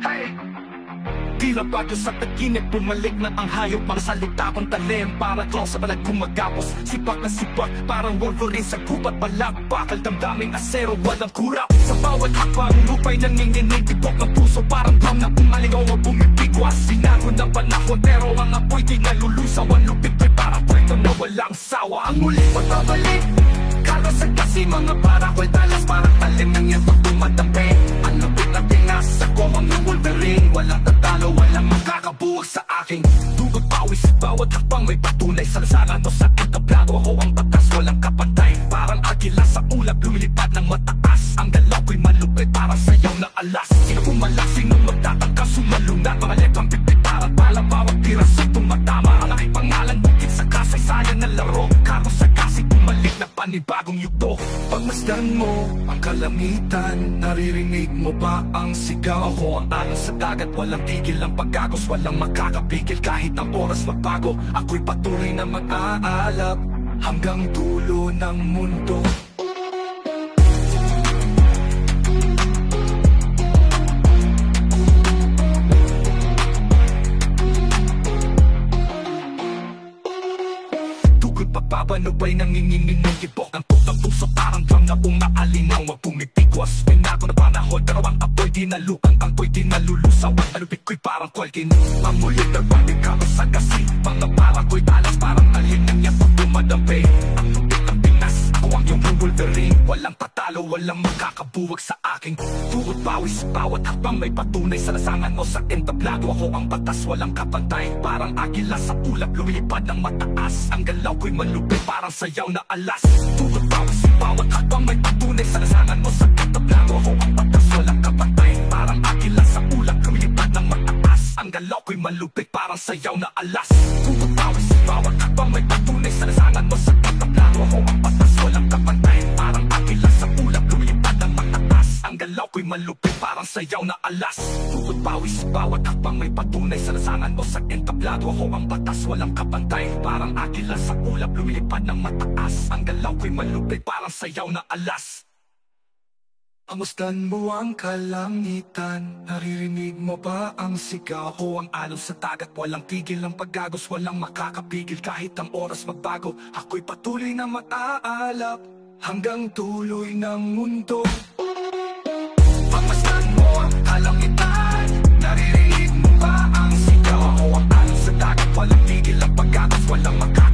Hey! Tila bagyo sa taginip, bumalik na ang hayop. Mga salita kong talim, para claw sa balag gumagapos. Sipak na sipak, parang Wolverine sa gubat. Balakbakal, damdaming asero, walang kurap. Sa bawat hakbang, lupa'y nanginginig. Tibok ng puso, parang drum na umaligaw o bumibigwas. Sinago ng panahon, pero ang apoy di nalulusaw. Ang lupit ay parang kwento na walang sawa. Ang muli patabalik, karasag kasi mga parakoy talas. Parang talim ng yan pag tumadampi. Ang lupit na pinas, ako ang Wolverine. Walang tatalo, walang makakabuwag sa aking dugot pawis. Bawat hakbang may patunay sa lasaran o sa entablado. Ako ang batas, walang kapantay. Parang agila sa ulap, lumilipad ng mataas. Ang galaw ko'y malupit, parang sayaw na alas. Sino pumalak, sino magtatangka, sumalunat. Mga lepang pipitaran, palang bawat piraso'y tumatama. Ang aking pangalan, bukit sa kasaysayan na laro. Karo sa kasi bumalik na panibagong yugto. Pagmasdan mo ang kalamitan, naririnig mo ba ang sigaw? Ako ang alon sa dagat, walang tigil ang pagkagos. Walang makakapigil kahit ang oras magbago. Ako'y patuloy na mag-aalap hanggang dulo ng mundo. Tugod papabanubay nangingingin ng tibok. Ang tutang puso parang drum na umaalinaw, wag pumipigwas. Pinago na panahon, pero ang apoy di nalukang. Ang po'y di nalulusaw, ang alupit ko'y parang kwalkin. Mamulit na pati karasag kasi mga para ko'y talas, parang alin ng yan pag dumadampi. Ang lupit ng Pinas, ako ang iyong Wolverine. Walang tatalo, walang makakabuwag sa aking tugot pawis. Bawat hakbang may patunay sa lasangan o sa entablado. Ako ang batas, walang kapantay. Parang agila sa ulap, lumilipad ng mataas. Ang galaw ko'y malupit, parang sayaw na alas. Tugot pawis, bawat hakbang may patunay sa lasangan o sa entablado. Ako ang batas, walang kapantay. Parang agila sa ulap, lumilipad ng mataas. Ang galaw ko'y malupit, parang sayaw na alas. Tugot pawis, bawat hakbang may patunay sa lasangan o sa entablado. Ako ang batas, walang kapantay. Parang agila sa ulap, lumilipad ng mataas. Ang galaw ko'y malupit, parang sayaw na alas. Tugot pawis, bawat hakbang may patunay sa lasangan o sa entablado. Ako ang batas, walang kapantay. Parang agila sa ulap, lumilipad ng mataas. Ang galaw ko'y malupit, parang sayaw na alas. Pamusdan mo ang kalangitan, naririnig mo ba ang sigaw? Ako ang alon sa dagat, walang tigil ang paggagos. Walang makakapigil kahit ang oras magbago. Ako'y patuloy na mag-aalap hanggang tuloy ng mundo. Pamusdan mo ang kalangitan, naririnig mo ba ang sigaw? Ako ang alon sa dagat, walang tigil ang paggagos. Walang makakapigil